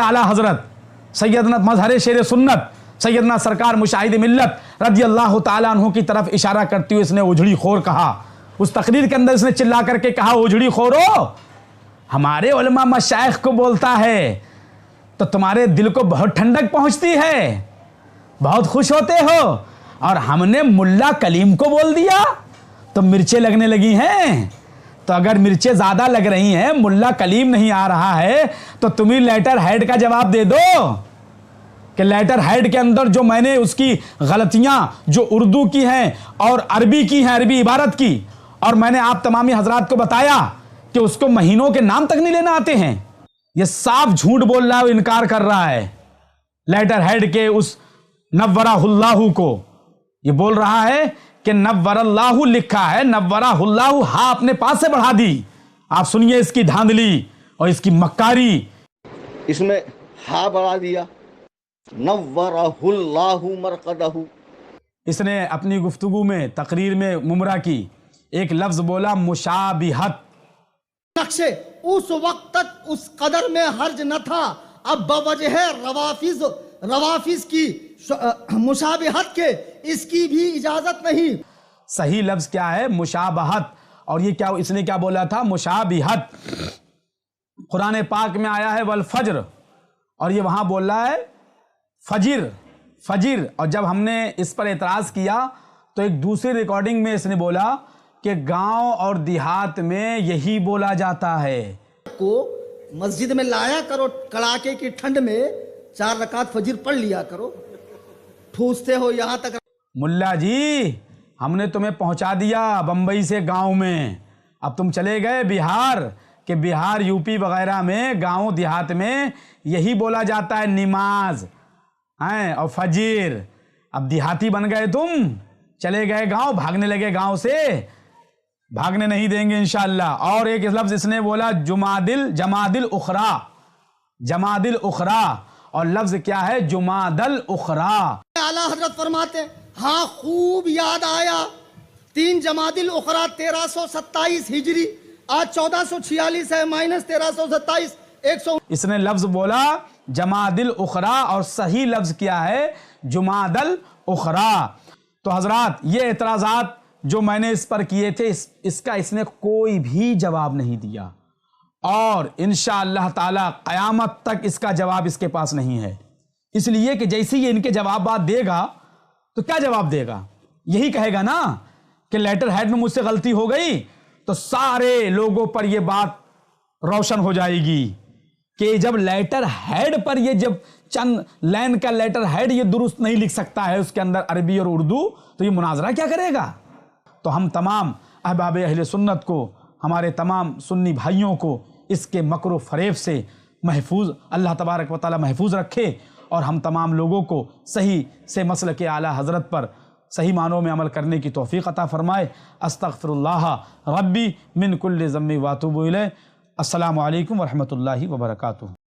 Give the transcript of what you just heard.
आला हज़रत सैयदना मजहर शेर सुन्नत सैयदना सरकार मुशाहिद मिल्लत रज़ी अल्लाह ताला अन्हु की तरफ इशारा करते हुए इसने उजड़ी खोर कहा। उस तकरीर के अंदर इसने चिल्ला करके कहा, उजड़ी खोरो, हमारे उलमा मशाइख को बोलता है तो तुम्हारे दिल को बहुत ठंडक पहुंचती है, बहुत खुश होते हो, और हमने मुल्ला कलीम को बोल दिया तो मिर्चें लगने लगी हैं। तो अगर मिर्चें ज़्यादा लग रही हैं, मुल्ला कलीम नहीं आ रहा है, तो तुम ही लेटर हेड का जवाब दे दो कि लेटर हेड के अंदर जो मैंने उसकी गलतियां जो उर्दू की हैं और अरबी की हैं, अरबी इबारत की, और मैंने आप तमामी हजरात को बताया कि उसको महीनों के नाम तक नहीं लेना आते हैं। ये साफ झूठ बोल रहा है, इनकार कर रहा है लेटर हेड के उस नव्वराहुल्लाहु को। ये बोल रहा है कि नव्वरल्लाहु लिखा है, नव्वराहुल्लाहु हा अपने पास से बढ़ा दी। आप सुनिए इसकी धांधली और इसकी मक्कारी। इसमें हा बढ़ा दिया, नव्वरहुल्लाहु मरकदहु। इसने अपनी गुफ्तगू में तकरीर में मुमरा की एक लफ्ज बोला, मुशाबिहत। नक्शे उस वक्त तक उस कदर में हर्ज न था, अब बवजह रवाफिज की मुशाबिहत के इसकी भी इजाजत नहीं। सही लफ्ज क्या है? मुशाबहत। और ये क्या, इसने क्या बोला था? मुशाबिहत। कुरान पाक में आया है वल फज्र, और ये वहां बोल रहा है फजिर, फजिर। और जब हमने इस पर एतराज किया तो एक दूसरी रिकॉर्डिंग में इसने बोला कि गांव और देहात में यही बोला जाता है। को मस्जिद में लाया करो, कड़ाके की ठंड में 4 रकात फजीर पढ़ लिया करो, ठूसते हो यहां तक। मुल्ला जी, हमने तुम्हें पहुंचा दिया बंबई से गांव में, अब तुम चले गए बिहार, कि बिहार यूपी वगैरह में गांव देहात में यही बोला जाता है नमाज हैं और फजीर। अब देहाती बन गए तुम, चले गए गांव, भागने लगे गांव से, भागने नहीं देंगे इंशाअल्लाह। और एक लफ्ज इसने बोला जमादिल उखरा, जमादिल उखरा, और लफ्ज क्या है? जुमादल उखरा। आला हजरत फरमाते, हाँ खूब याद आया, 3 जमादिल उखरा 1327 हिजरी, आज 1446 है, माइनस 1327 100। इसने लफ्ज बोला जमादिल उखरा, और सही लफ्ज क्या है? जुमादल उखरा। तो हजरात, ये एतराज़ात जो मैंने इस पर किए थे, इसका इसने कोई भी जवाब नहीं दिया, और इंशाअल्लाह ताला क़यामत तक इसका जवाब इसके पास नहीं है। इसलिए कि जैसे ये इनके जवाब देगा तो क्या जवाब देगा? यही कहेगा ना कि लेटर हेड में मुझसे गलती हो गई, तो सारे लोगों पर यह बात रोशन हो जाएगी कि जब लेटर हेड पर ये जब चंद लाइन का लेटर हेड ये दुरुस्त नहीं लिख सकता है उसके अंदर अरबी और उर्दू, तो ये मुनाजरा क्या करेगा? तो हम तमाम अहबाब अहले सुन्नत को, हमारे तमाम सुन्नी भाइयों को इसके मकरो फरेब से महफूज, अल्लाह तबारक व तआला महफूज रखे, और हम तमाम लोगों को सही से मसलक आला हज़रत पर सही मानों में अमल करने की तौफ़ीक़ अता फ़रमाए। अस्तग़फ़िरुल्लाह रब्बी मिन कुल्लि ज़म्बि व अतूबु इलैह। अस्सलामु अलैकुम व रहमतुल्लाहि व बरकातुहू।